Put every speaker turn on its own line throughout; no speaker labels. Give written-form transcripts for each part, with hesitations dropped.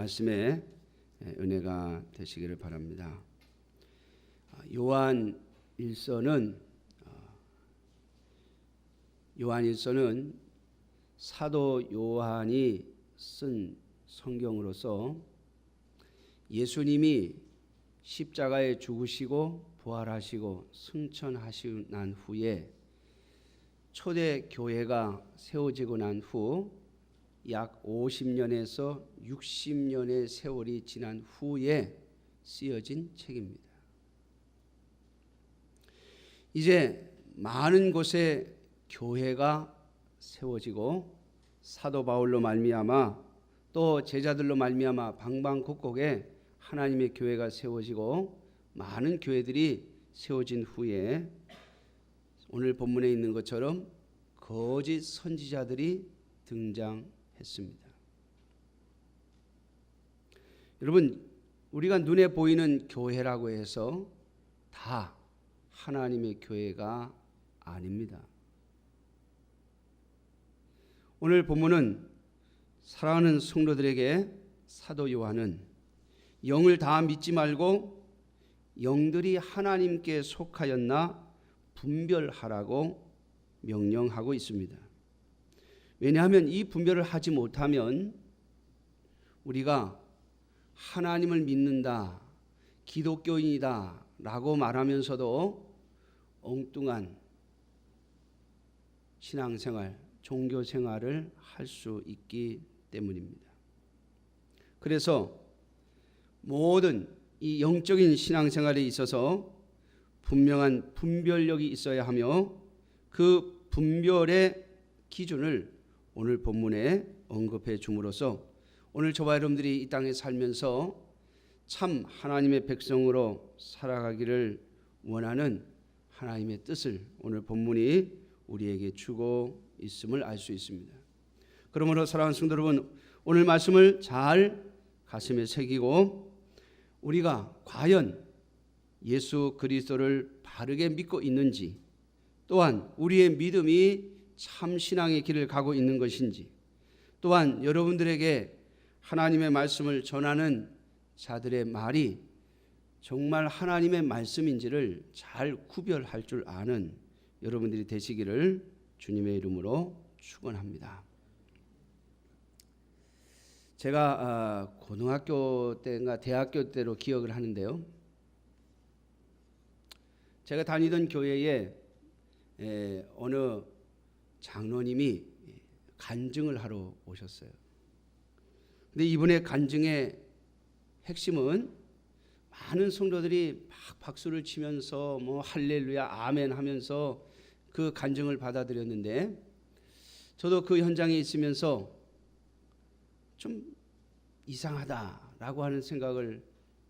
말씀에 은혜가 되시기를 바랍니다. 요한일서는 사도 요한이 쓴 성경으로서 예수님이 십자가에 죽으시고 부활하시고 승천하시고 난 후에 초대 교회가 세워지고 난 후 약 50년에서 60년의 세월이 지난 후에 쓰여진 책입니다. 이제 많은 곳에 교회가 세워지고 사도 바울로 말미암아 또 제자들로 말미암아 방방곡곡에 하나님의 교회가 세워지고 많은 교회들이 세워진 후에 오늘 본문에 있는 것처럼 거짓 선지자들이 등장했습니다. 여러분, 우리가 눈에 보이는 교회라고 해서 다 하나님의 교회가 아닙니다. 오늘 본문은 사랑하는 성도들에게 사도 요한은 영을 다 믿지 말고 영들이 하나님께 속하였나 분별하라고 명령하고 있습니다. 왜냐하면 이 분별을 하지 못하면 우리가 하나님을 믿는다, 기독교인이다 라고 말하면서도 엉뚱한 신앙생활, 종교생활을 할 수 있기 때문입니다. 그래서 모든 이 영적인 신앙생활에 있어서 분명한 분별력이 있어야 하며 그 분별의 기준을 오늘 본문에 언급해 줌으로써 오늘 저와 여러분들이 이 땅에 살면서 참 하나님의 백성으로 살아가기를 원하는 하나님의 뜻을 오늘 본문이 우리에게 주고 있음을 알 수 있습니다. 그러므로 사랑하는 성도 여러분, 오늘 말씀을 잘 가슴에 새기고 우리가 과연 예수 그리스도를 바르게 믿고 있는지, 또한 우리의 믿음이 참 신앙의 길을 가고 있는 것인지, 또한 여러분들에게 하나님의 말씀을 전하는 자들의 말이 정말 하나님의 말씀인지를 잘 구별할 줄 아는 여러분들이 되시기를 주님의 이름으로 축원합니다. 제가 고등학교 때인가 대학교 때로 기억을 하는데요. 제가 다니던 교회에 어느 장로님이 간증을 하러 오셨어요. 근데 이분의 간증의 핵심은 많은 성도들이 막 박수를 치면서 뭐 할렐루야 아멘 하면서 그 간증을 받아들였는데 저도 그 현장에 있으면서 좀 이상하다라고 하는 생각을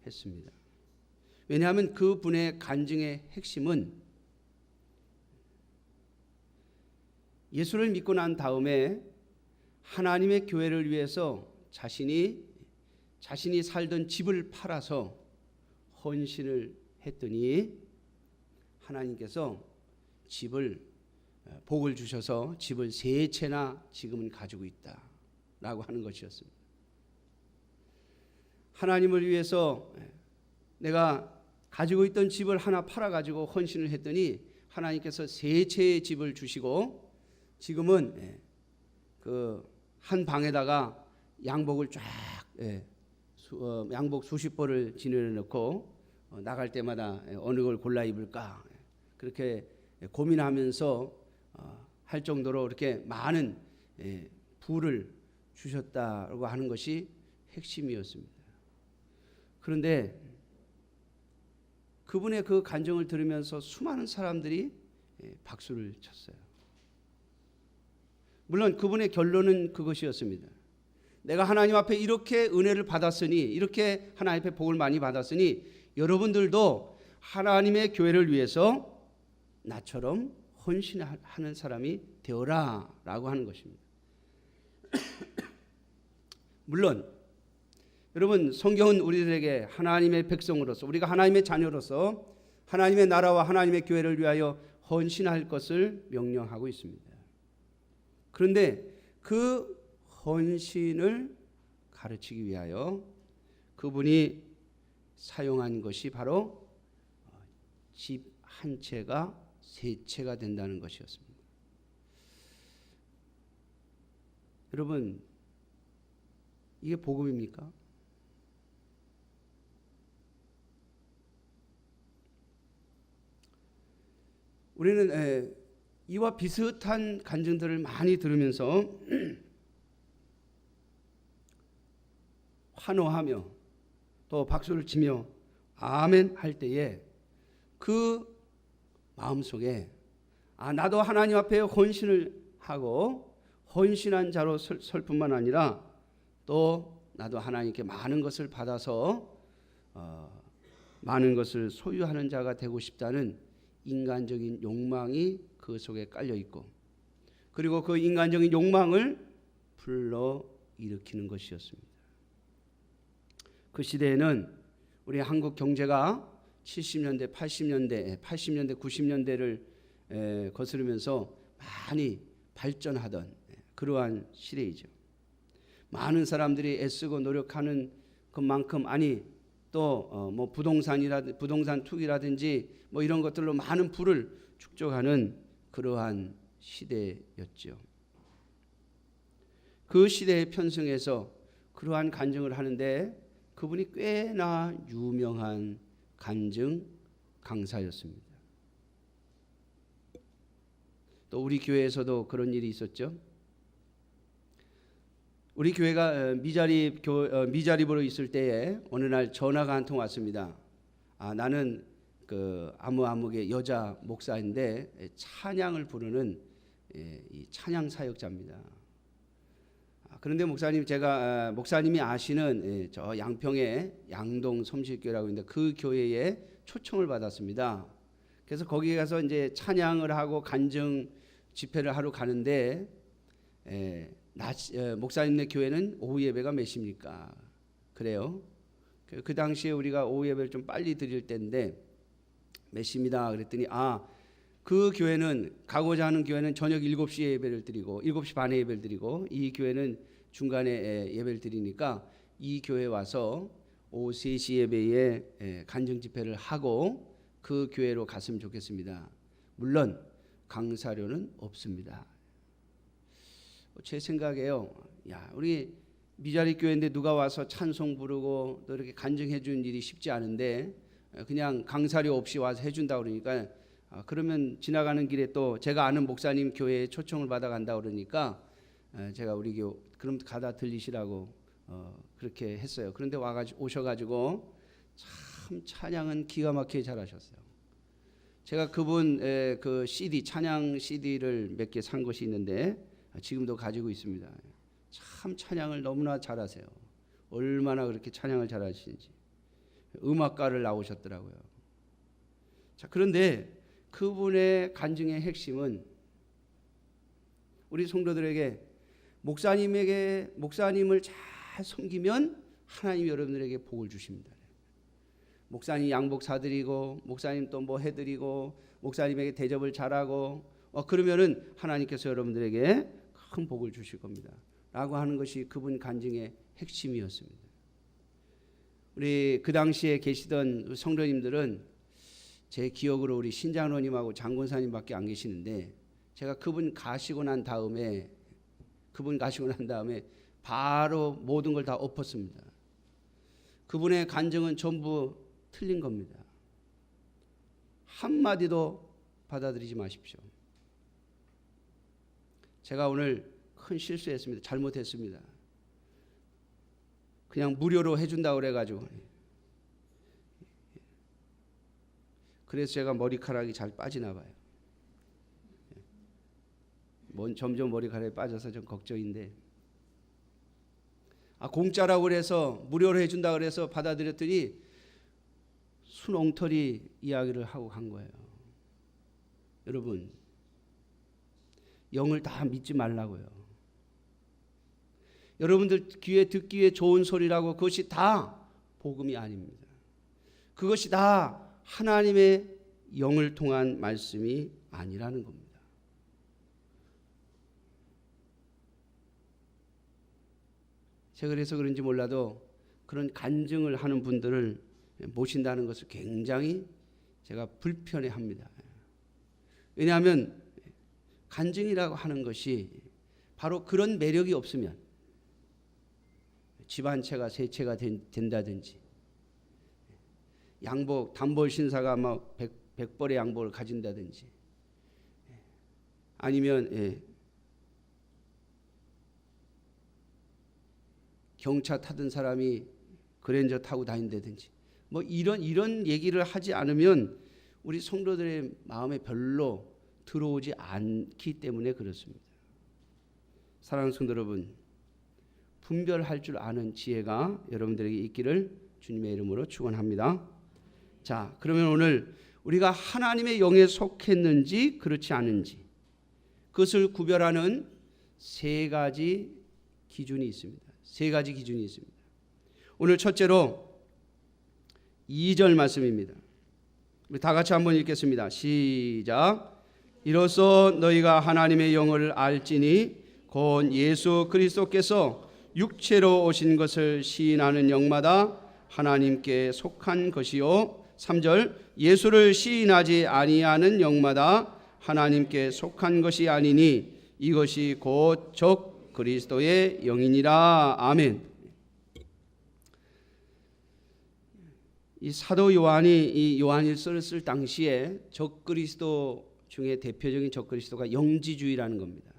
했습니다. 왜냐하면 그 분의 간증의 핵심은 예수를 믿고 난 다음에 하나님의 교회를 위해서 자신이 살던 집을 팔아서 헌신을 했더니 하나님께서 복을 주셔서 집을 3채나 지금은 가지고 있다라고 하는 것이었습니다. 하나님을 위해서 내가 가지고 있던 집을 하나 팔아가지고 헌신을 했더니 하나님께서 3채의 집을 주시고 지금은 그 한 방에다가 양복을 쫙 양복 수십 벌을 지내려 놓고 나갈 때마다 어느 걸 골라 입을까 그렇게 고민하면서 할 정도로 이렇게 많은 부를 주셨다고 하는 것이 핵심이었습니다. 그런데 그분의 그 간증을 들으면서 수많은 사람들이 박수를 쳤어요. 물론 그분의 결론은 그것이었습니다. 내가 하나님 앞에 이렇게 은혜를 받았으니, 이렇게 하나님 앞에 복을 많이 받았으니 여러분들도 하나님의 교회를 위해서 나처럼 헌신하는 사람이 되어라 라고 하는 것입니다. 물론 여러분, 성경은 우리들에게 하나님의 백성으로서, 우리가 하나님의 자녀로서 하나님의 나라와 하나님의 교회를 위하여 헌신할 것을 명령하고 있습니다. 그런데 그 헌신을 가르치기 위하여 그분이 사용한 것이 바로 집 한 채가 세 채가 된다는 것이었습니다. 여러분, 이게 복음입니까? 우리는 이와 비슷한 간증들을 많이 들으면서 환호하며 또 박수를 치며 아멘 할 때에 그 마음속에 나도 하나님 앞에 헌신을 하고 헌신한 자로 설 뿐만 아니라 또 나도 하나님께 많은 것을 받아서 많은 것을 소유하는 자가 되고 싶다는 인간적인 욕망이 그 속에 깔려 있고, 그리고 그 인간적인 욕망을 불러 일으키는 것이었습니다. 그 시대에는 우리 한국 경제가 70년대, 80년대, 90년대를 거스르면서 많이 발전하던 그러한 시대이죠. 많은 사람들이 애쓰고 노력하는 것만큼 또 뭐 부동산 투기라든지 뭐 이런 것들로 많은 부를 축적하는 그러한 시대였죠. 그 시대에 편승해서 그러한 간증을 하는데 그분이 꽤나 유명한 간증 강사였습니다. 또 우리 교회에서도 그런 일이 있었죠. 우리 교회가 미자립으로 있을 때에 어느 날 전화가 한 통 왔습니다. 나는 그 아무개 여자 목사인데 찬양을 부르는 이 찬양 사역자입니다. 그런데 목사님이 아시는 저 양평의 양동 섬실교회라고 있는데 그 교회에 초청을 받았습니다. 그래서 거기에 가서 이제 찬양을 하고 간증 집회를 하러 가는데 목사님네 교회는 오후 예배가 몇 시입니까? 그래요. 그 당시에 우리가 오후 예배를 좀 빨리 드릴 때인데 몇 시입니다. 그랬더니 그 교회는 가고자 하는 교회는 저녁 7시에 예배를 드리고 7시 반에 예배를 드리고 이 교회는 중간에 예배를 드리니까 이 교회 와서 오후 3시 예배에 간증 집회를 하고 그 교회로 갔으면 좋겠습니다. 물론 강사료는 없습니다. 제 생각에요. 우리 미자립 교회인데 누가 와서 찬송 부르고 또 이렇게 간증해 주는 일이 쉽지 않은데 그냥 강사료 없이 와서 해준다 그러니까 그러면 지나가는 길에 또 제가 아는 목사님 교회에 초청을 받아 간다 그러니까 제가 우리 교회 그럼 가다 들리시라고 그렇게 했어요. 그런데 오셔가지고 참 찬양은 기가 막히게 잘하셨어요. 제가 그분 그 CD 찬양 CD를 몇 개 산 것이 있는데 지금도 가지고 있습니다. 참 찬양을 너무나 잘하세요. 얼마나 그렇게 찬양을 잘하시는지. 음악가를 나오셨더라고요. 자, 그런데 그분의 간증의 핵심은 우리 성도들에게 목사님을 잘 섬기면 하나님 여러분들에게 복을 주십니다. 목사님 양복 사드리고 목사님 또 뭐 해드리고 목사님에게 대접을 잘하고 그러면은 하나님께서 여러분들에게 큰 복을 주실 겁니다. 라고 하는 것이 그분 간증의 핵심이었습니다. 우리 그 당시에 계시던 성도님들은 제 기억으로 우리 신장로님하고 장권사님밖에 안 계시는데 제가 그분 가시고 난 다음에 바로 모든 걸 다 엎었습니다. 그분의 간증은 전부 틀린 겁니다. 한마디도 받아들이지 마십시오. 제가 오늘 큰 실수했습니다. 잘못했습니다. 그냥 무료로 해준다고 그래가지고 그래서 제가 머리카락이 잘 빠지나 봐요. 점점 머리카락이 빠져서 좀 걱정인데 공짜라고 그래서 무료로 해준다고 그래서 받아들였더니 순 엉터리 이야기를 하고 간 거예요. 여러분 영을 다 믿지 말라고요. 여러분들 귀에 듣기에 좋은 소리라고 그것이 다 복음이 아닙니다. 그것이 다 하나님의 영을 통한 말씀이 아니라는 겁니다. 제가 그래서 그런지 몰라도 그런 간증을 하는 분들을 모신다는 것을 굉장히 제가 불편해합니다. 왜냐하면 간증이라고 하는 것이 바로 그런 매력이 없으면 집 한 채가 세 채가 된다든지 양복 단벌 신사가 막 100벌의 양복을 가진다든지 아니면 경차 타던 사람이 그랜저 타고 다닌다든지 뭐 이런 얘기를 하지 않으면 우리 성도들의 마음에 별로 들어오지 않기 때문에 그렇습니다. 사랑하는 성도 여러분, 분별할 줄 아는 지혜가 여러분들에게 있기를 주님의 이름으로 축원합니다. 자, 그러면 오늘 우리가 하나님의 영에 속했는지 그렇지 않은지 그것을 구별하는 세 가지 기준이 있습니다. 세 가지 기준이 있습니다. 오늘 첫째로 2절 말씀입니다. 우리 다 같이 한번 읽겠습니다. 시작. 이로써 너희가 하나님의 영을 알지니 곧 예수 그리스도께서 육체로 오신 것을 시인하는 영마다 하나님께 속한 것이요. 3절 예수를 시인하지 아니하는 영마다 하나님께 속한 것이 아니니 이것이 곧 적 그리스도의 영이니라. 아멘. 이 사도 요한이 이 요한일서를 쓸 당시에 적 그리스도 중에 대표적인 적 그리스도가 영지주의라는 겁니다.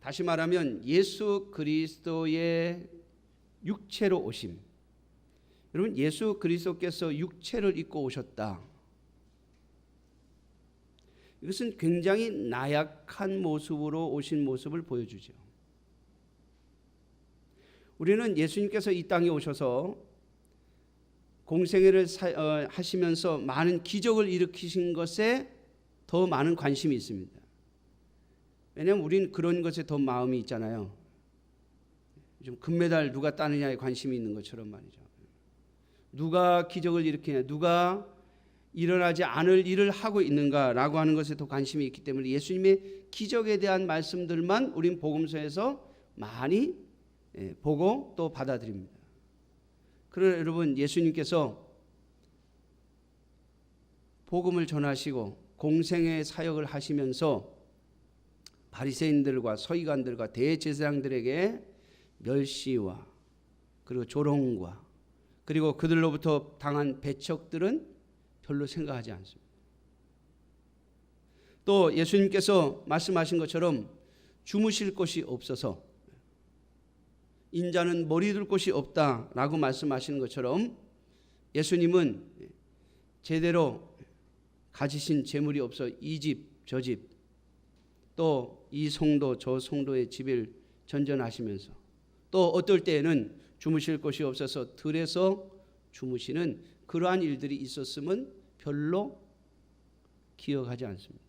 다시 말하면 예수 그리스도의 육체로 오심. 여러분, 예수 그리스도께서 육체를 입고 오셨다. 이것은 굉장히 나약한 모습으로 오신 모습을 보여주죠. 우리는 예수님께서 이 땅에 오셔서 공생애를 하시면서 많은 기적을 일으키신 것에 더 많은 관심이 있습니다. 왜냐하면 우리는 그런 것에 더 마음이 있잖아요. 좀 금메달 누가 따느냐에 관심이 있는 것처럼 말이죠. 누가 기적을 일으키냐, 누가 일어나지 않을 일을 하고 있는가라고 하는 것에 더 관심이 있기 때문에 예수님의 기적에 대한 말씀들만 우린 복음서에서 많이 보고 또 받아들입니다. 그러나 여러분, 예수님께서 복음을 전하시고 공생의 사역을 하시면서 바리새인들과 서기관들과 대제사장들에게 멸시와 그리고 조롱과 그리고 그들로부터 당한 배척들은 별로 생각하지 않습니다. 또 예수님께서 말씀하신 것처럼 주무실 곳이 없어서 인자는 머리 둘 곳이 없다라고 말씀하시는 것처럼 예수님은 제대로 가지신 재물이 없어 이 집 저 집 또 이 성도 저 성도의 집을 전전하시면서 또 어떨 때에는 주무실 곳이 없어서 들에서 주무시는 그러한 일들이 있었음은 별로 기억하지 않습니다.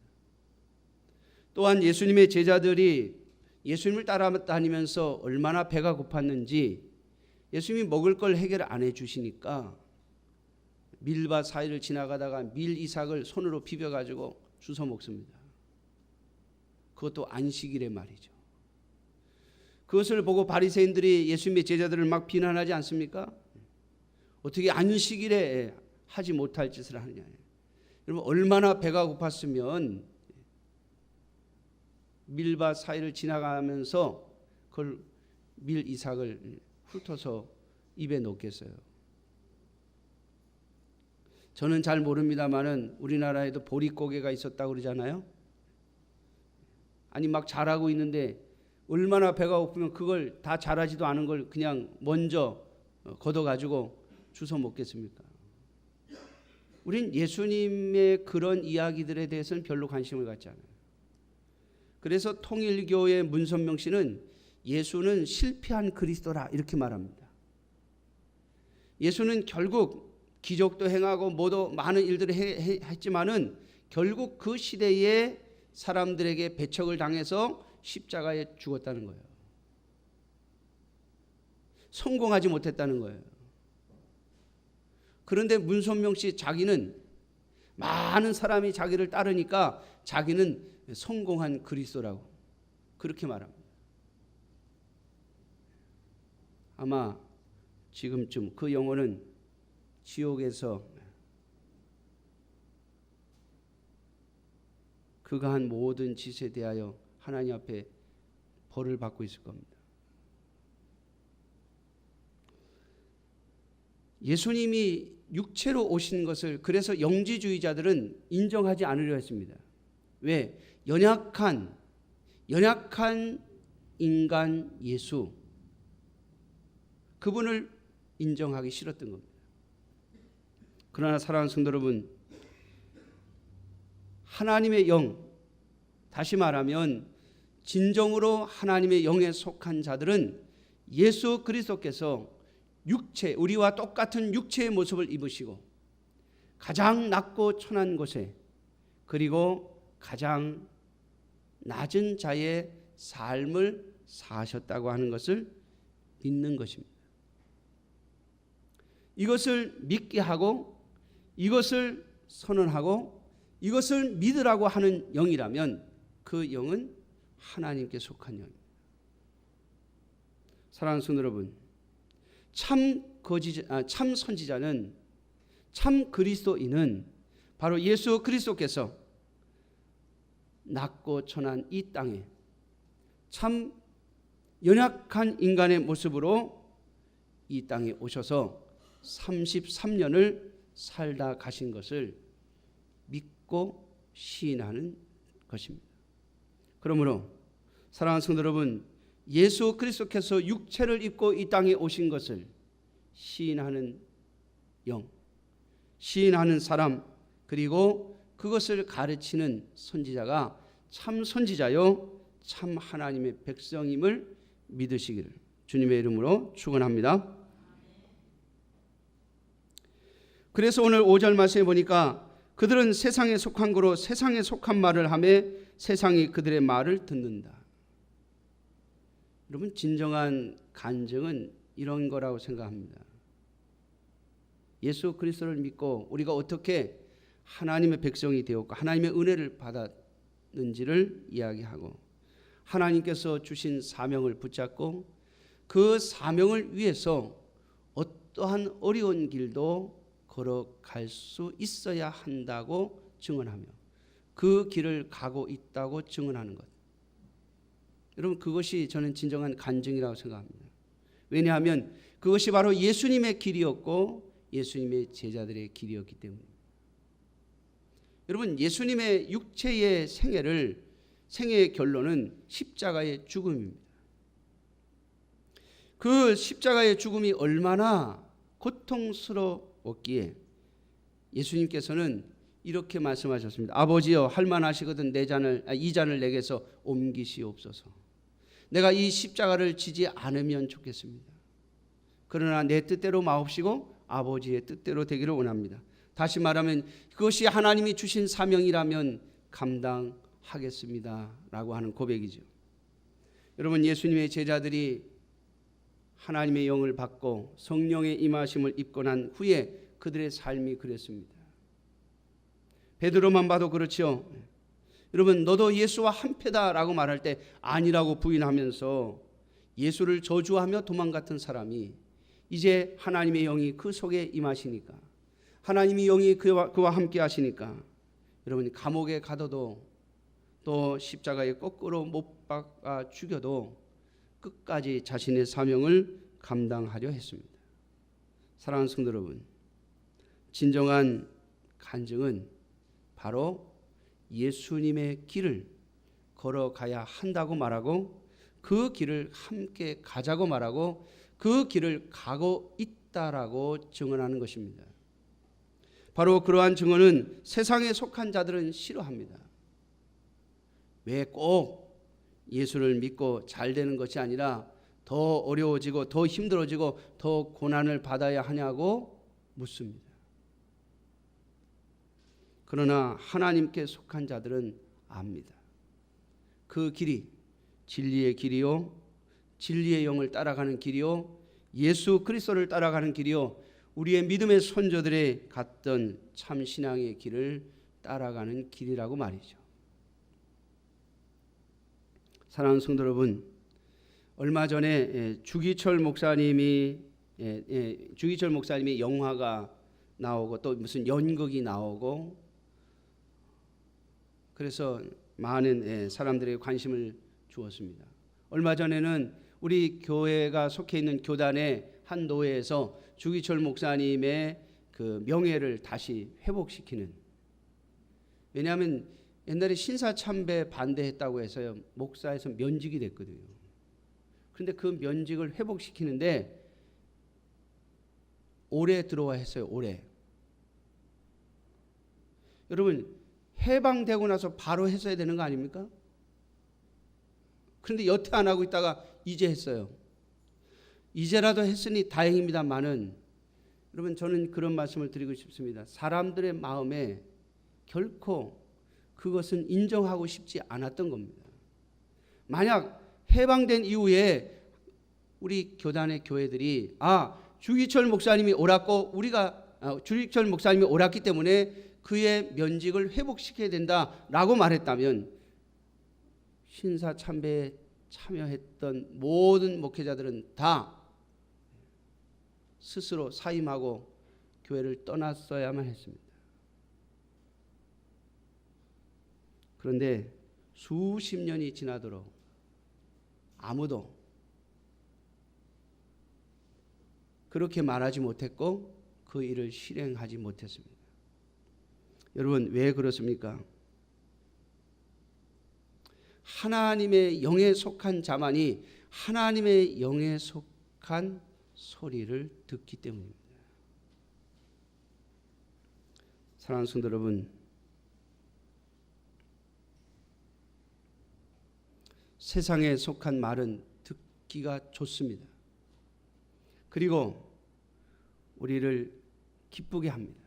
또한 예수님의 제자들이 예수님을 따라다니면서 얼마나 배가 고팠는지 예수님이 먹을 걸 해결 안 해주시니까 밀밭 사이를 지나가다가 밀 이삭을 손으로 비벼가지고 주워 먹습니다. 그것도 안식일에 말이죠. 그것을 보고 바리새인들이 예수님의 제자들을 막 비난하지 않습니까? 어떻게 안식일에 하지 못할 짓을 하느냐. 여러분, 얼마나 배가 고팠으면 밀밭 사이를 지나가면서 그걸 밀 이삭을 훑어서 입에 넣겠어요. 저는 잘 모릅니다만은 우리나라에도 보릿고개가 있었다고 그러잖아요. 아니 막 자라고 있는데 얼마나 배가 고프면 그걸 다 자라지도 않은 걸 그냥 먼저 걷어가지고 주워 먹겠습니까? 우린 예수님의 그런 이야기들에 대해서는 별로 관심을 갖지 않아요. 그래서 통일교의 문선명 씨는 예수는 실패한 그리스도라 이렇게 말합니다. 예수는 결국 기적도 행하고 모두 많은 일들을 했지만은 결국 그 시대에 사람들에게 배척을 당해서 십자가에 죽었다는 거예요. 성공하지 못했다는 거예요. 그런데 문선명 씨 자기는 많은 사람이 자기를 따르니까 자기는 성공한 그리스도라고 그렇게 말합니다. 아마 지금쯤 그 영혼은 지옥에서 그가 한 모든 짓에 대하여 하나님 앞에 벌을 받고 있을 겁니다. 예수님이 육체로 오신 것을 그래서 영지주의자들은 인정하지 않으려 했습니다. 왜? 연약한 인간 예수, 그분을 인정하기 싫었던 겁니다. 그러나 사랑하는 성도 여러분, 하나님의 영, 다시 말하면 진정으로 하나님의 영에 속한 자들은 예수 그리스도께서 육체, 우리와 똑같은 육체의 모습을 입으시고 가장 낮고 천한 곳에, 그리고 가장 낮은 자의 삶을 사셨다고 하는 것을 믿는 것입니다. 이것을 믿게 하고 이것을 선언하고 이것을 믿으라고 하는 영이라면 그 영은 하나님께 속한 영입니다. 사랑하는 성도 여러분, 참 선지자는, 참 그리스도인은 바로 예수 그리스도께서 낮고 천한 이 땅에 참 연약한 인간의 모습으로 이 땅에 오셔서 33년을 살다 가신 것을 믿고 시인하는 것입니다. 그러므로 사랑하는 성도 여러분, 예수 그리스도께서 육체를 입고 이 땅에 오신 것을 시인하는 영, 시인하는 사람, 그리고 그것을 가르치는 선지자가 참 선지자요 참 하나님의 백성임을 믿으시기를 주님의 이름으로 축원합니다. 그래서 오늘 5절 말씀에 보니까 그들은 세상에 속한 거로 세상에 속한 말을 하며 세상이 그들의 말을 듣는다. 여러분, 진정한 간증은 이런 거라고 생각합니다. 예수 그리스도를 믿고 우리가 어떻게 하나님의 백성이 되었고 하나님의 은혜를 받았는지를 이야기하고 하나님께서 주신 사명을 붙잡고 그 사명을 위해서 어떠한 어려운 길도 걸어갈 수 있어야 한다고 증언하며 그 길을 가고 있다고 증언하는 것. 여러분, 그것이 저는 진정한 간증이라고 생각합니다. 왜냐하면 그것이 바로 예수님의 길이었고 예수님의 제자들의 길이었기 때문입니다. 여러분, 예수님의 육체의 생애의 결론은 십자가의 죽음입니다. 그 십자가의 죽음이 얼마나 고통스러웠기에 예수님께서는 이렇게 말씀하셨습니다. 아버지여, 할만하시거든 이 잔을 내게서 옮기시옵소서. 내가 이 십자가를 지지 않으면 좋겠습니다. 그러나 내 뜻대로 마옵시고 아버지의 뜻대로 되기를 원합니다. 다시 말하면 그것이 하나님이 주신 사명이라면 감당하겠습니다 라고 하는 고백이죠. 여러분, 예수님의 제자들이 하나님의 영을 받고 성령의 임하심을 입고 난 후에 그들의 삶이 그랬습니다. 베드로만 봐도 그렇죠. 여러분, 너도 예수와 한패다라고 말할 때 아니라고 부인하면서 예수를 저주하며 도망갔던 사람이 이제 하나님의 영이 그 속에 임하시니까, 하나님의 영이 그와 함께 하시니까 여러분, 감옥에 가둬도 또 십자가에 거꾸로 못 박아 죽여도 끝까지 자신의 사명을 감당하려 했습니다. 사랑하는 성도 여러분, 진정한 간증은 바로 예수님의 길을 걸어가야 한다고 말하고 그 길을 함께 가자고 말하고 그 길을 가고 있다라고 증언하는 것입니다. 바로 그러한 증언은 세상에 속한 자들은 싫어합니다. 왜 꼭 예수를 믿고 잘 되는 것이 아니라 더 어려워지고 더 힘들어지고 더 고난을 받아야 하냐고 묻습니다. 그러나 하나님께 속한 자들은 압니다. 그 길이 진리의 길이요, 진리의 영을 따라가는 길이요, 예수 그리스도를 따라가는 길이요, 우리의 믿음의 선조들이 갔던 참 신앙의 길을 따라가는 길이라고 말이죠. 사랑하는 성도 여러분, 얼마 전에 주기철 목사님이 주기철 목사님의 영화가 나오고 또 무슨 연극이 나오고 그래서 많은 사람들에게 관심을 주었습니다. 얼마 전에는 우리 교회가 속해 있는 교단의 한 노회에서 주기철 목사님의 그 명예를 다시 회복시키는, 왜냐하면 옛날에 신사참배 반대했다고 해서요 목사에서 면직이 됐거든요. 그런데 그 면직을 회복시키는데 올해 들어와 했어요. 올해. 여러분 해방되고 나서 바로 했어야 되는 거 아닙니까? 그런데 여태 안 하고 있다가 이제 했어요. 이제라도 했으니 다행입니다만은 여러분 저는 그런 말씀을 드리고 싶습니다. 사람들의 마음에 결코 그것은 인정하고 싶지 않았던 겁니다. 만약 해방된 이후에 우리 교단의 교회들이 주기철 목사님이 옳았고 주기철 목사님이 옳았기 때문에 그의 면직을 회복시켜야 된다라고 말했다면 신사참배에 참여했던 모든 목회자들은 다 스스로 사임하고 교회를 떠났어야만 했습니다. 그런데 수십 년이 지나도록 아무도 그렇게 말하지 못했고 그 일을 실행하지 못했습니다. 여러분 왜 그렇습니까? 하나님의 영에 속한 자만이 하나님의 영에 속한 소리를 듣기 때문입니다. 사랑하는 성도 여러분, 세상에 속한 말은 듣기가 좋습니다. 그리고 우리를 기쁘게 합니다.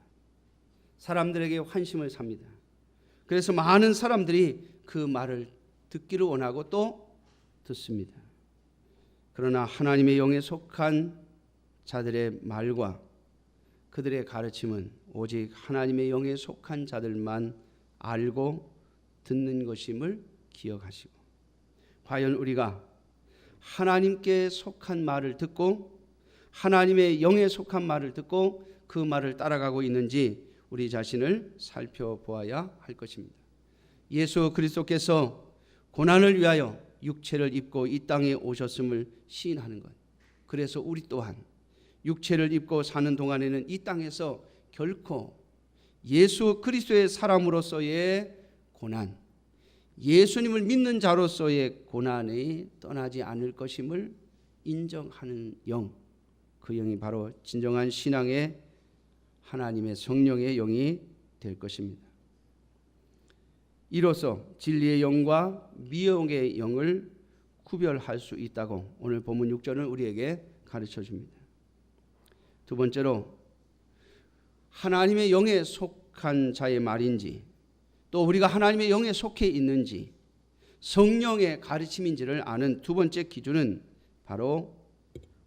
사람들에게 환심을 삽니다. 그래서 많은 사람들이 그 말을 듣기를 원하고 또 듣습니다. 그러나 하나님의 영에 속한 자들의 말과 그들의 가르침은 오직 하나님의 영에 속한 자들만 알고 듣는 것임을 기억하시고, 과연 우리가 하나님께 속한 말을 듣고 하나님의 영에 속한 말을 듣고 그 말을 따라가고 있는지 우리 자신을 살펴보아야 할 것입니다. 예수 그리스도께서 고난을 위하여 육체를 입고 이 땅에 오셨음을 시인하는 것. 그래서 우리 또한 육체를 입고 사는 동안에는 이 땅에서 결코 예수 그리스도의 사람으로서의 고난, 예수님을 믿는 자로서의 고난이 떠나지 않을 것임을 인정하는 영, 그 영이 바로 진정한 신앙의 하나님의 성령의 영이 될 것입니다. 이로써 진리의 영과 미혹의 영을 구별할 수 있다고 오늘 본문 6절은 우리에게 가르쳐 줍니다. 두 번째로 하나님의 영에 속한 자의 말인지 또 우리가 하나님의 영에 속해 있는지 성령의 가르침인지를 아는 두 번째 기준은 바로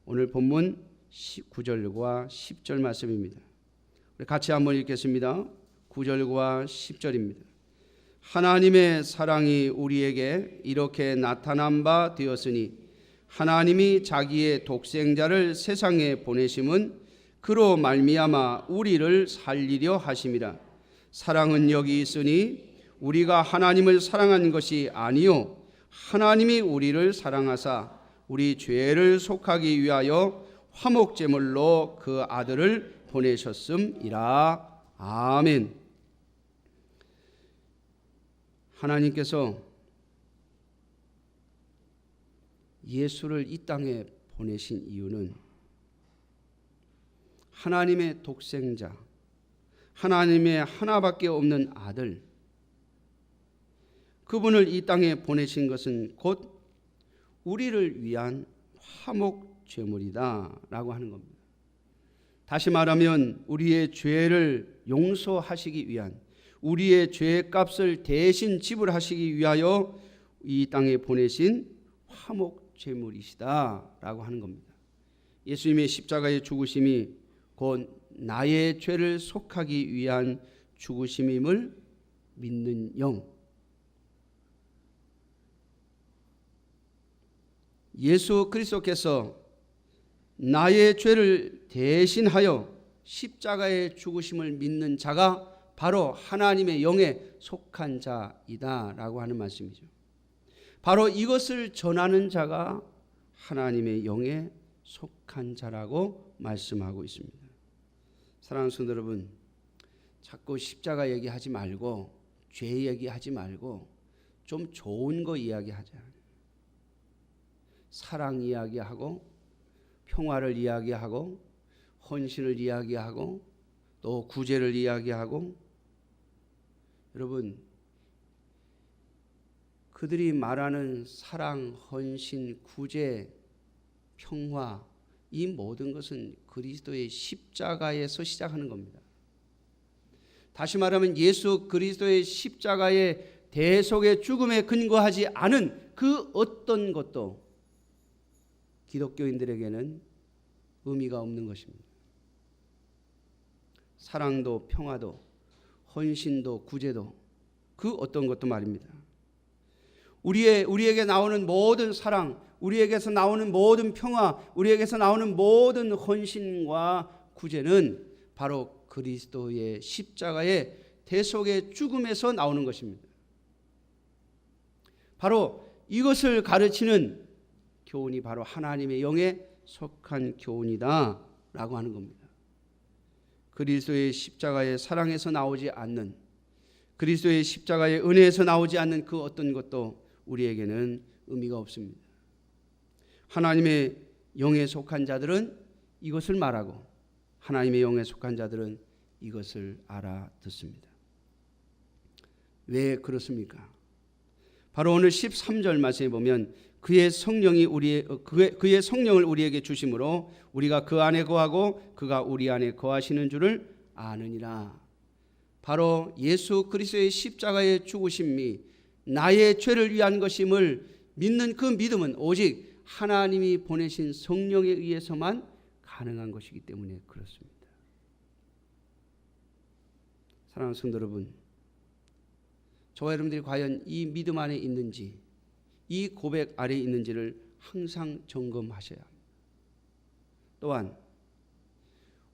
오늘 본문 9절과 10절 말씀입니다. 우리 같이 한번 읽겠습니다. 9절과 10절입니다. 하나님의 사랑이 우리에게 이렇게 나타난 바 되었으니 하나님이 자기의 독생자를 세상에 보내심은 그로 말미암아 우리를 살리려 하심이라. 사랑은 여기 있으니 우리가 하나님을 사랑한 것이 아니요 하나님이 우리를 사랑하사 우리 죄를 속하기 위하여 화목제물로 그 아들을 보내셨음이라. 아멘. 하나님께서 예수를 이 땅에 보내신 이유는 하나님의 독생자, 하나님의 하나밖에 없는 아들, 그분을 이 땅에 보내신 것은 곧 우리를 위한 화목제물이다 라고 하는 겁니다. 다시 말하면 우리의 죄를 용서하시기 위한, 우리의 죄값을 대신 지불하시기 위하여 이 땅에 보내신 화목제물이시다 라고 하는 겁니다. 예수님의 십자가의 죽으심이 곧 나의 죄를 속하기 위한 죽으심임을 믿는 영, 예수 그리스도께서 나의 죄를 대신하여 십자가에 죽으심을 믿는 자가 바로 하나님의 영에 속한 자이다라고 하는 말씀이죠. 바로 이것을 전하는 자가 하나님의 영에 속한 자라고 말씀하고 있습니다. 사랑하는 성도 여러분, 자꾸 십자가 얘기하지 말고 죄 얘기하지 말고 좀 좋은 거 이야기하자. 사랑 이야기하고 평화를 이야기하고 헌신을 이야기하고 또 구제를 이야기하고. 여러분, 그들이 말하는 사랑, 헌신, 구제, 평화, 이 모든 것은 그리스도의 십자가에서 시작하는 겁니다. 다시 말하면 예수 그리스도의 십자가의 대속의 죽음에 근거하지 않은 그 어떤 것도 기독교인들에게는 의미가 없는 것입니다. 사랑도 평화도 헌신도 구제도 그 어떤 것도 말입니다. 우리에게 나오는 모든 사랑, 우리에게서 나오는 모든 평화, 우리에게서 나오는 모든 헌신과 구제는 바로 그리스도의 십자가의 대속의 죽음에서 나오는 것입니다. 바로 이것을 가르치는 교훈이 바로 하나님의 영에 속한 교훈이다라고 하는 겁니다. 그리스도의 십자가의 사랑에서 나오지 않는, 그리스도의 십자가의 은혜에서 나오지 않는 그 어떤 것도 우리에게는 의미가 없습니다. 하나님의 영에 속한 자들은 이것을 말하고 하나님의 영에 속한 자들은 이것을 알아듣습니다. 왜 그렇습니까? 바로 오늘 13절 말씀에 보면 그의 성령을 우리에게 주심으로 우리가 그 안에 거하고 그가 우리 안에 거하시는 줄을 아느니라. 바로 예수 그리스도의 십자가의 죽으심이 나의 죄를 위한 것임을 믿는 그 믿음은 오직 하나님이 보내신 성령에 의해서만 가능한 것이기 때문에 그렇습니다. 사랑하는 성도 여러분, 저와 여러분들이 과연 이 믿음 안에 있는지, 이 고백 아래에 있는지를 항상 점검하셔야 합니다. 또한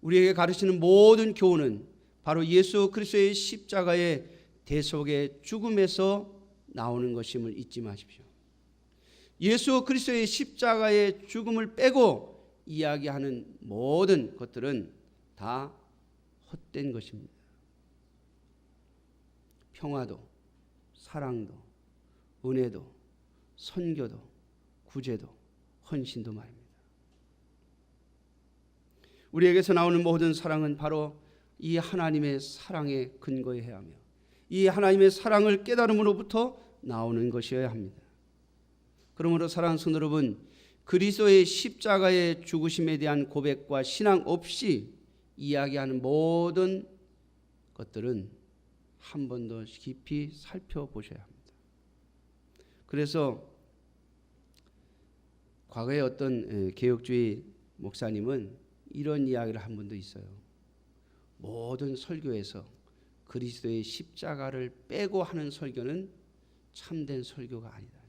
우리에게 가르치는 모든 교훈은 바로 예수 그리스도의 십자가의 대속의 죽음에서 나오는 것임을 잊지 마십시오. 예수 그리스도의 십자가의 죽음을 빼고 이야기하는 모든 것들은 다 헛된 것입니다. 평화도, 사랑도, 은혜도, 선교도, 구제도, 헌신도 말입니다. 우리에게서 나오는 모든 사랑은 바로 이 하나님의 사랑에 근거해야 하며 이 하나님의 사랑을 깨달음으로부터 나오는 것이어야 합니다. 그러므로 사랑하는 성도 여러분, 그리스도의 십자가의 죽으심에 대한 고백과 신앙 없이 이야기하는 모든 것들은 한 번 더 깊이 살펴보셔야 합니다. 그래서 과거에 어떤 개혁주의 목사님은 이런 이야기를 한 분도 있어요. 모든 설교에서 그리스도의 십자가를 빼고 하는 설교는 참된 설교가 아니다.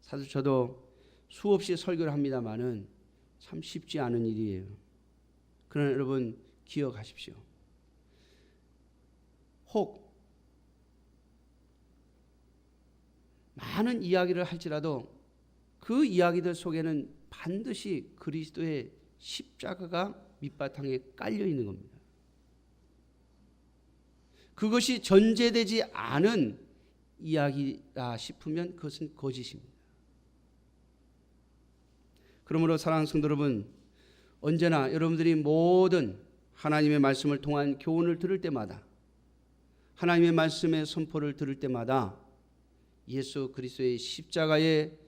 사실 저도 수없이 설교를 합니다마는 참 쉽지 않은 일이에요. 그러나 여러분 기억하십시오. 혹 많은 이야기를 할지라도 그 이야기들 속에는 반드시 그리스도의 십자가가 밑바탕에 깔려 있는 겁니다. 그것이 전제되지 않은 이야기라 싶으면 그것은 거짓입니다. 그러므로 사랑하는 성도 여러분, 언제나 여러분들이 모든 하나님의 말씀을 통한 교훈을 들을 때마다, 하나님의 말씀의 선포를 들을 때마다 예수 그리스도의 십자가의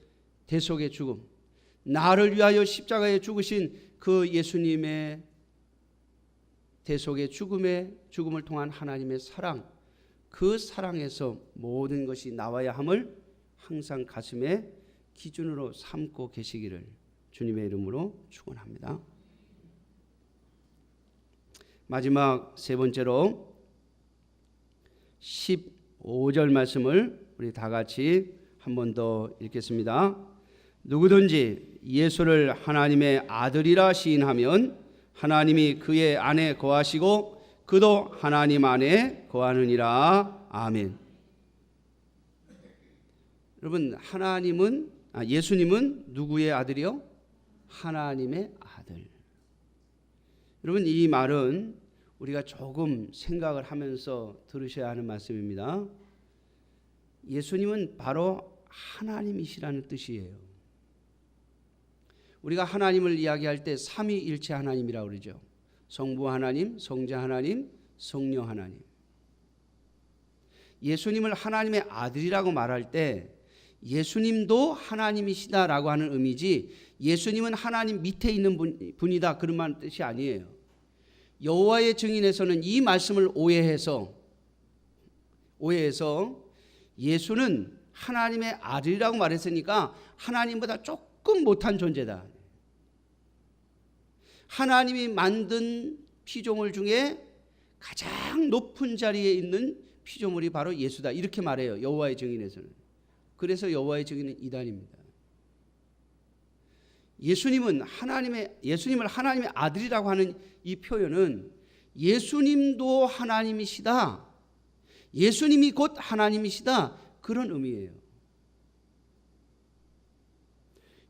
대속의 죽음, 나를 위하여 십자가에 죽으신 그 예수님의 대속의 죽음을 통한 하나님의 사랑, 그 사랑에서 모든 것이 나와야 함을 항상 가슴에 기준으로 삼고 계시기를 주님의 이름으로 축원합니다. 마지막 세 번째로 15절 말씀을 우리 다 같이 한 번 더 읽겠습니다. 누구든지 예수를 하나님의 아들이라 시인하면 하나님이 그의 안에 거하시고 그도 하나님 안에 거하느니라. 아멘. 여러분, 예수님은 누구의 아들이요? 하나님의 아들. 여러분, 이 말은 우리가 조금 생각을 하면서 들으셔야 하는 말씀입니다. 예수님은 바로 하나님이시라는 뜻이에요. 우리가 하나님을 이야기할 때 삼위일체 하나님이라고 그러죠. 성부 하나님, 성자 하나님, 성령 하나님. 예수님을 하나님의 아들이라고 말할 때 예수님도 하나님이시다라고 하는 의미지 예수님은 하나님 밑에 있는 분이다 그런 뜻이 아니에요. 여호와의 증인에서는 이 말씀을 오해해서 예수는 하나님의 아들이라고 말했으니까 하나님보다 조금 못한 존재다. 하나님이 만든 피조물 중에 가장 높은 자리에 있는 피조물이 바로 예수다. 이렇게 말해요. 여호와의 증인에서는. 그래서 여호와의 증인은 이단입니다. 예수님을 하나님의 아들이라고 하는 이 표현은 예수님도 하나님이시다. 예수님이 곧 하나님이시다. 그런 의미예요.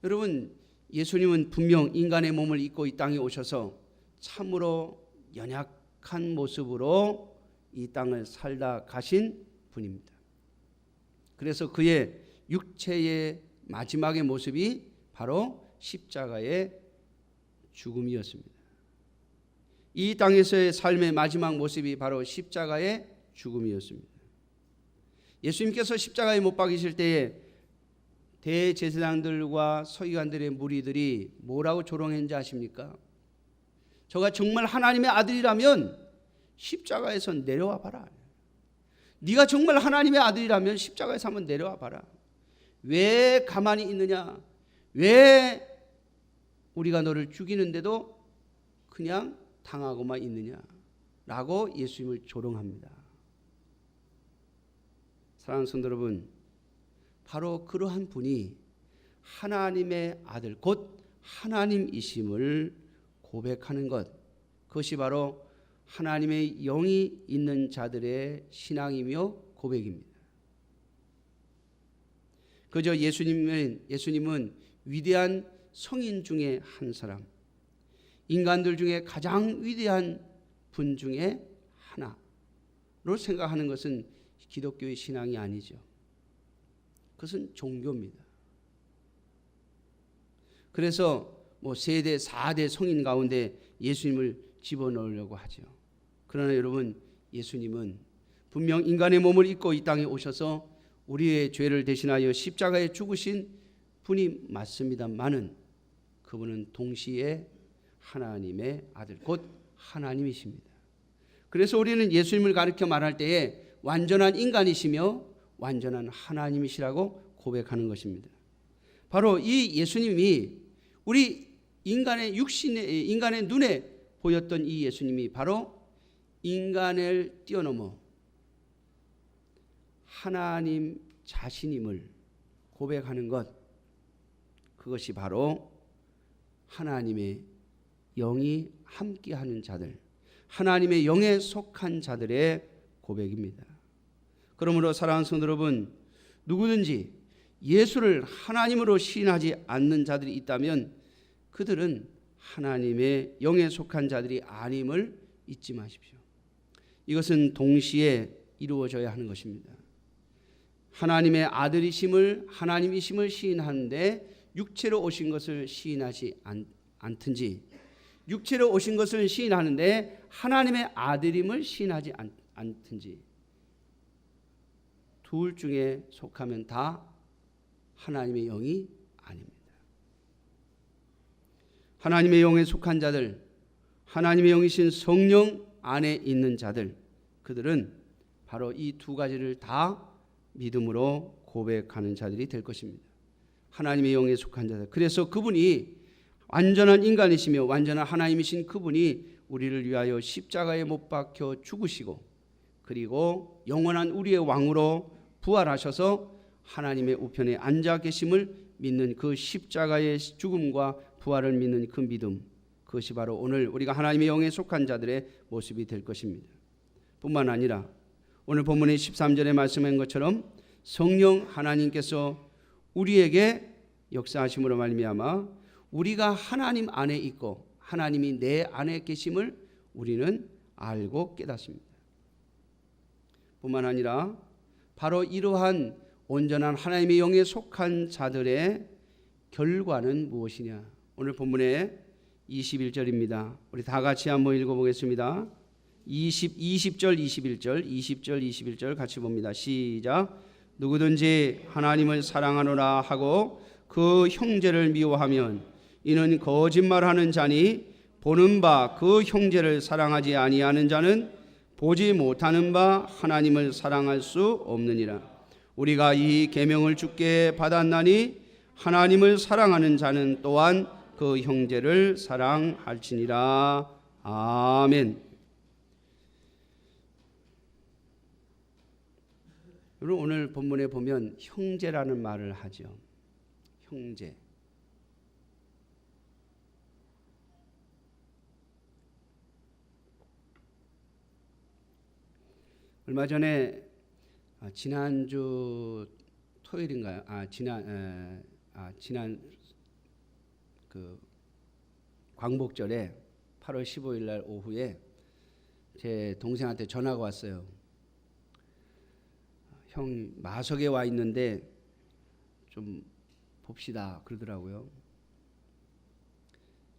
여러분, 예수님은 분명 인간의 몸을 입고 이 땅에 오셔서 참으로 연약한 모습으로 이 땅을 살다 가신 분입니다. 그래서 그의 육체의 마지막의 모습이 바로 십자가의 죽음이었습니다. 이 땅에서의 삶의 마지막 모습이 바로 십자가의 죽음이었습니다. 예수님께서 십자가에 못 박이실 때에 대제사장들과 서기관들의 무리들이 뭐라고 조롱했는지 아십니까? 저가 정말 하나님의 아들이라면 십자가에서 내려와 봐라. 네가 정말 하나님의 아들이라면 십자가에서 한번 내려와 봐라. 왜 가만히 있느냐? 왜 우리가 너를 죽이는데도 그냥 당하고만 있느냐라고 예수님을 조롱합니다. 사랑하는 성도 여러분, 바로 그러한 분이 하나님의 아들 곧 하나님이심을 고백하는 것, 그것이 바로 하나님의 영이 있는 자들의 신앙이며 고백입니다. 그저 예수님은 위대한 성인 중에 한 사람, 인간들 중에 가장 위대한 분 중에 하나로 생각하는 것은 기독교의 신앙이 아니죠. 그것은 종교입니다. 그래서 세대, 4대 성인 가운데 예수님을 집어넣으려고 하죠. 그러나 여러분, 예수님은 분명 인간의 몸을 입고 이 땅에 오셔서 우리의 죄를 대신하여 십자가에 죽으신 분이 맞습니다만은 그분은 동시에 하나님의 아들 곧 하나님이십니다. 그래서 우리는 예수님을 가리켜 말할 때에 완전한 인간이시며 완전한 하나님이시라고 고백하는 것입니다. 바로 이 예수님이 우리 인간의 눈에 보였던 이 예수님이 바로 인간을 뛰어넘어 하나님 자신임을 고백하는 것, 그것이 바로 하나님의 영이 함께하는 자들, 하나님의 영에 속한 자들의 고백입니다. 그러므로 사랑하는 성도 여러분, 누구든지 예수를 하나님으로 시인하지 않는 자들이 있다면 그들은 하나님의 영에 속한 자들이 아님을 잊지 마십시오. 이것은 동시에 이루어져야 하는 것입니다. 하나님의 아들이심을, 하나님이심을 시인하는데 육체로 오신 것을 시인하지 않든지, 육체로 오신 것을 시인하는데 하나님의 아들임을 시인하지 않든지, 둘 중에 속하면 다 하나님의 영이 아닙니다. 하나님의 영에 속한 자들, 하나님의 영이신 성령 안에 있는 자들, 그들은 바로 이 두 가지를 다 믿음으로 고백하는 자들이 될 것입니다. 하나님의 영에 속한 자들. 그래서 그분이 완전한 인간이시며 완전한 하나님이신 그분이 우리를 위하여 십자가에 못 박혀 죽으시고 그리고 영원한 우리의 왕으로 부활하셔서 하나님의 우편에 앉아 계심을 믿는 그 십자가의 죽음과 부활을 믿는 그 믿음, 그것이 바로 오늘 우리가 하나님의 영에 속한 자들의 모습이 될 것입니다. 뿐만 아니라 오늘 본문의 13절에 말씀한 것처럼 성령 하나님께서 우리에게 역사하심으로 말미암아 우리가 하나님 안에 있고 하나님이 내 안에 계심을 우리는 알고 깨닫습니다. 뿐만 아니라 바로 이러한 온전한 하나님의 영에 속한 자들의 결과는 무엇이냐? 오늘 본문의 21절입니다. 우리 다 같이 한번 읽어보겠습니다. 20절 21절 같이 봅니다. 시작. 누구든지 하나님을 사랑하노라 하고 그 형제를 미워하면 이는 거짓말하는 자니 보는 바 그 형제를 사랑하지 아니하는 자는 보지 못하는 바 하나님을 사랑할 수 없느니라. 우리가 이 계명을 주께 받았나니 하나님을 사랑하는 자는 또한 그 형제를 사랑할지니라. 아멘. 여러분 오늘 본문에 보면 형제라는 말을 하죠. 형제. 얼마 전에 지난주 토요일인가요? 지난 그 광복절에 8월 15일 날 오후에 제 동생한테 전화가 왔어요. 형 마석에 와 있는데 좀 봅시다 그러더라고요.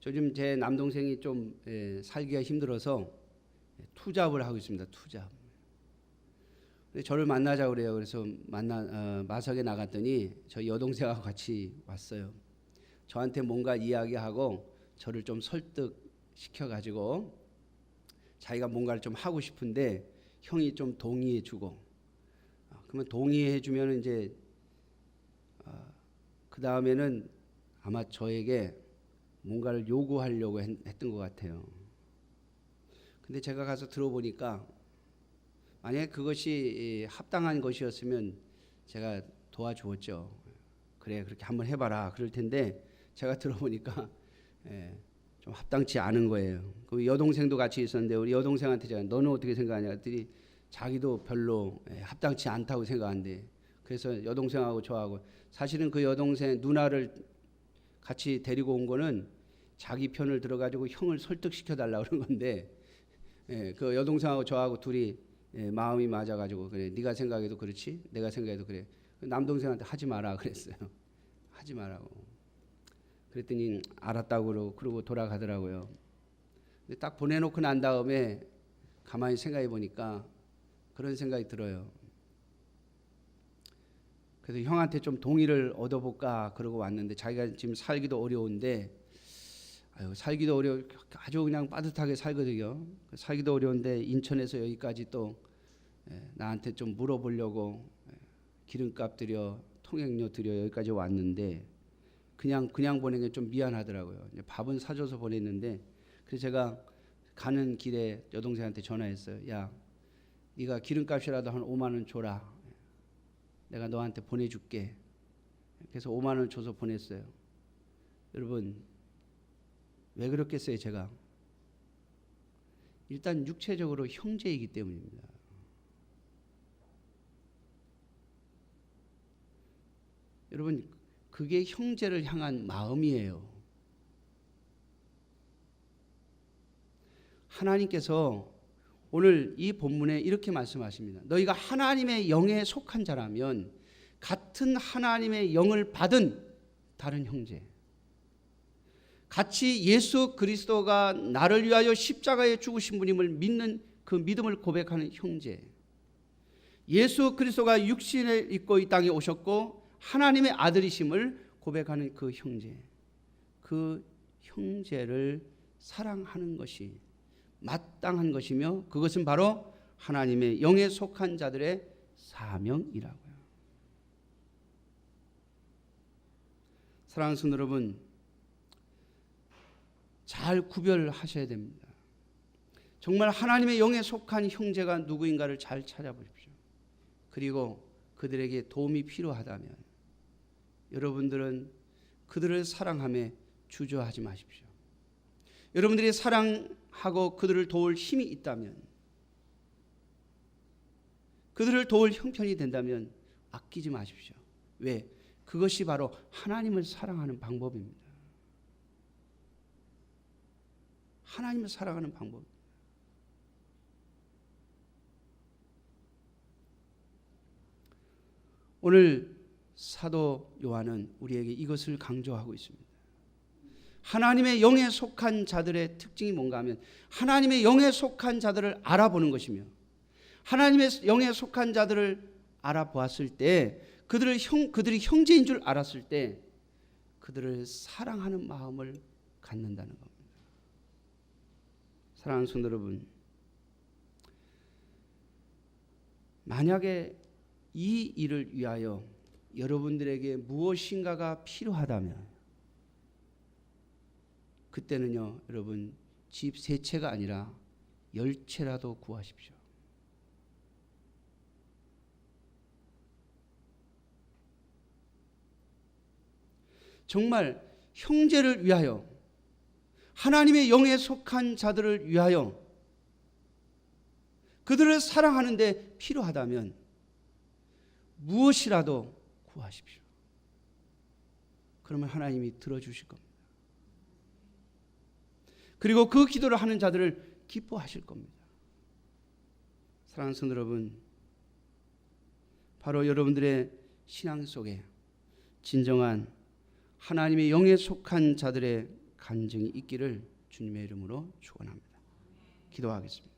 요즘 제 남동생이 좀 살기가 힘들어서 투잡을 하고 있습니다. 투잡. 저를 만나자 그래요. 그래서 마석에 나갔더니 저희 여동생하고 같이 왔어요. 저한테 뭔가 이야기하고 저를 좀 설득시켜가지고 자기가 뭔가를 좀 하고 싶은데 형이 좀 동의해주고 그러면 동의해주면 이제 그 다음에는 아마 저에게 뭔가를 요구하려고 했던 것 같아요. 근데 제가 가서 들어보니까 만약에 그것이 합당한 것이었으면 제가 도와주었죠. 그래 그렇게 한번 해봐라 그럴 텐데 제가 들어보니까 좀 합당치 않은 거예요. 그 여동생도 같이 있었는데 우리 여동생한테 제가 너는 어떻게 생각하냐 했더니 자기도 별로 합당치 않다고 생각한대. 그래서 여동생하고 저하고 사실은 그 여동생 누나를 같이 데리고 온 거는 자기 편을 들어가지고 형을 설득시켜 달라고 그런 건데 그 여동생하고 저하고 둘이 마음이 맞아가지고 그래 네가 생각해도 그렇지 내가 생각해도 그래 남동생한테 하지 마라 그랬어요. 하지 말라고 그랬더니 알았다고 그러고 돌아가더라고요. 근데 딱 보내놓고 난 다음에 가만히 생각해 보니까 그런 생각이 들어요. 그래서 형한테 좀 동의를 얻어볼까 그러고 왔는데 자기가 지금 살기도 어려운데 살기도 아주 그냥 빠듯하게 살거든요. 살기도 어려운데 인천에서 여기까지 또 나한테 좀 물어보려고 기름값 들여 통행료 들여 여기까지 왔는데 그냥 보낸 게 좀 미안하더라고요. 밥은 사줘서 보냈는데 그래서 제가 가는 길에 여동생한테 전화했어요. 야, 네가 기름값이라도 한 5만 원 줘라. 내가 너한테 보내줄게. 그래서 5만 원 줘서 보냈어요. 여러분 왜 그렇겠어요? 제가 일단 육체적으로 형제이기 때문입니다. 여러분 그게 형제를 향한 마음이에요. 하나님께서 오늘 이 본문에 이렇게 말씀하십니다. 너희가 하나님의 영에 속한 자라면 같은 하나님의 영을 받은 다른 형제, 같이 예수 그리스도가 나를 위하여 십자가에 죽으신 분임을 믿는 그 믿음을 고백하는 형제, 예수 그리스도가 육신에 입고 이 땅에 오셨고 하나님의 아들이심을 고백하는 그 형제, 그 형제를 사랑하는 것이 마땅한 것이며 그것은 바로 하나님의 영에 속한 자들의 사명이라고요. 사랑하는 성도 여러분, 잘 구별하셔야 됩니다. 정말 하나님의 영에 속한 형제가 누구인가를 잘 찾아보십시오. 그리고 그들에게 도움이 필요하다면 여러분들은 그들을 사랑하며 주저하지 마십시오. 여러분들이 사랑하고 그들을 도울 힘이 있다면, 그들을 도울 형편이 된다면 아끼지 마십시오. 왜? 그것이 바로 하나님을 사랑하는 방법입니다. 하나님을 사랑하는 방법. 오늘 사도 요한은 우리에게 이것을 강조하고 있습니다. 하나님의 영에 속한 자들의 특징이 뭔가 하면 하나님의 영에 속한 자들을 알아보는 것이며, 하나님의 영에 속한 자들을 알아보았을 때 그들이 형제인 줄 알았을 때 그들을 사랑하는 마음을 갖는다는 겁니다. 사랑하는 성도 여러분, 만약에 이 일을 위하여 여러분들에게 무엇인가가 필요하다면 그때는요, 여러분 집 3채가 아니라 10채라도 구하십시오. 정말 형제를 위하여, 하나님의 영에 속한 자들을 위하여 그들을 사랑하는데 필요하다면 무엇이라도 구하십시오. 그러면 하나님이 들어주실 겁니다. 그리고 그 기도를 하는 자들을 기뻐하실 겁니다. 사랑하는 성도 여러분, 바로 여러분들의 신앙 속에 진정한 하나님의 영에 속한 자들의 간증이 있기를 주님의 이름으로 축원합니다. 기도하겠습니다.